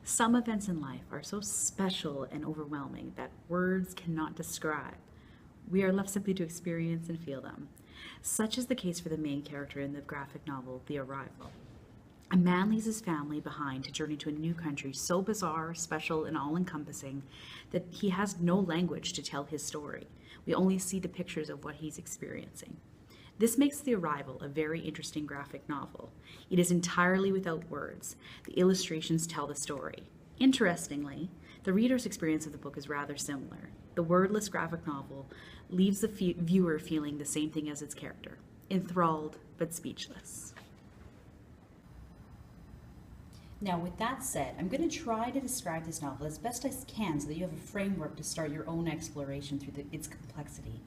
Some events in life are so special and overwhelming that words cannot describe. We are left simply to experience and feel them. Such is the case for the main character in the graphic novel, The Arrival. A man leaves his family behind to journey to a new country so bizarre, special, and all encompassing that he has no language to tell his story. We only see the pictures of what he's experiencing. This makes The Arrival a very interesting graphic novel. It is entirely without words. The illustrations tell the story. Interestingly, the reader's experience of the book is rather similar. The wordless graphic novel leaves the viewer feeling the same thing as its character, enthralled but speechless. Now, with that said, I'm going to try to describe this novel as best I can so that you have a framework to start your own exploration through its complexity.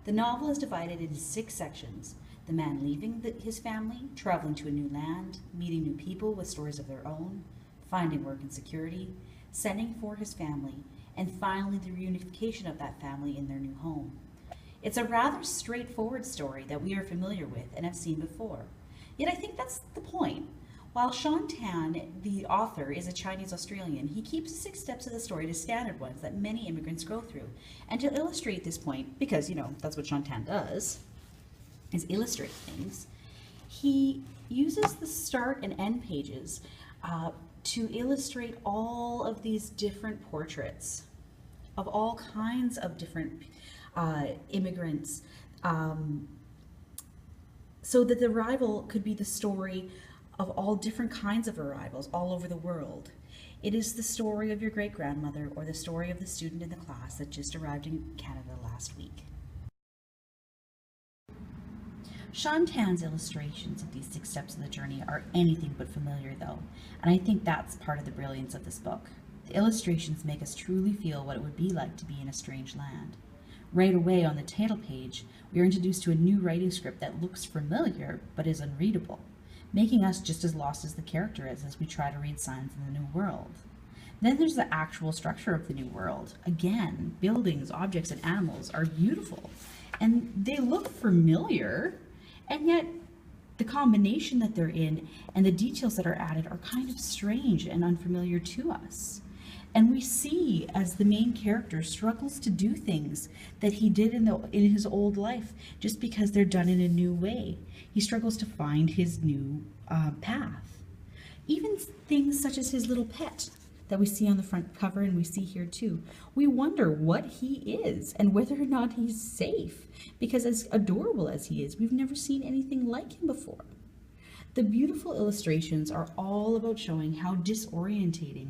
The novel is divided into 6 sections: the man leaving his family, traveling to a new land, meeting new people with stories of their own, finding work and security, sending for his family, and finally the reunification of that family in their new home. It's a rather straightforward story that we are familiar with and have seen before. Yet I think that's the point. While Sean Tan, the author, is a Chinese Australian, he keeps the 6 steps of the story to standard ones that many immigrants go through. And to illustrate this point, because, that's what Sean Tan does, is illustrate things, he uses the start and end pages to illustrate all of these different portraits of all kinds of different immigrants, so that the arrival could be the story of all different kinds of arrivals all over the world. It is the story of your great-grandmother or the story of the student in the class that just arrived in Canada last week. Sean Tan's illustrations of these 6 steps of the journey are anything but familiar though, and I think that's part of the brilliance of this book. The illustrations make us truly feel what it would be like to be in a strange land. Right away on the title page, we are introduced to a new writing script that looks familiar but is unreadable, making us just as lost as the character is as we try to read signs in the new world. Then there's the actual structure of the new world. Again, buildings, objects, and animals are beautiful, and they look familiar, and yet the combination that they're in and the details that are added are kind of strange and unfamiliar to us. And we see as the main character struggles to do things that he did in his old life just because they're done in a new way. He struggles to find his new path. Even things such as his little pet that we see on the front cover and we see here too. We wonder what he is and whether or not he's safe, because as adorable as he is, we've never seen anything like him before. The beautiful illustrations are all about showing how disorientating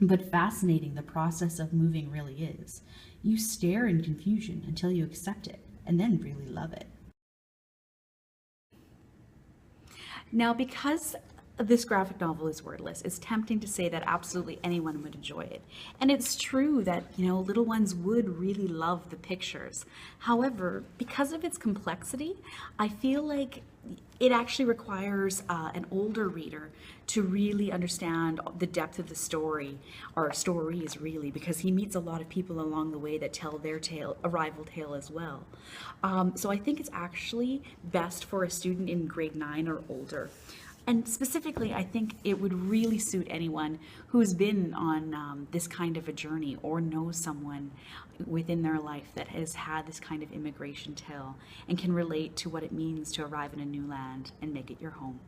but fascinating the process of moving really is. You stare in confusion until you accept it and then really love it. Now, because this graphic novel is wordless, it's tempting to say that absolutely anyone would enjoy it. And it's true that, little ones would really love the pictures. However, because of its complexity, I feel like it actually requires an older reader to really understand the depth of the story, or stories really, because he meets a lot of people along the way that tell their arrival tale as well. So I think it's actually best for a student in grade 9 or older. And specifically, I think it would really suit anyone who's been on this kind of a journey or knows someone within their life that has had this kind of immigration tale and can relate to what it means to arrive in a new land and make it your home.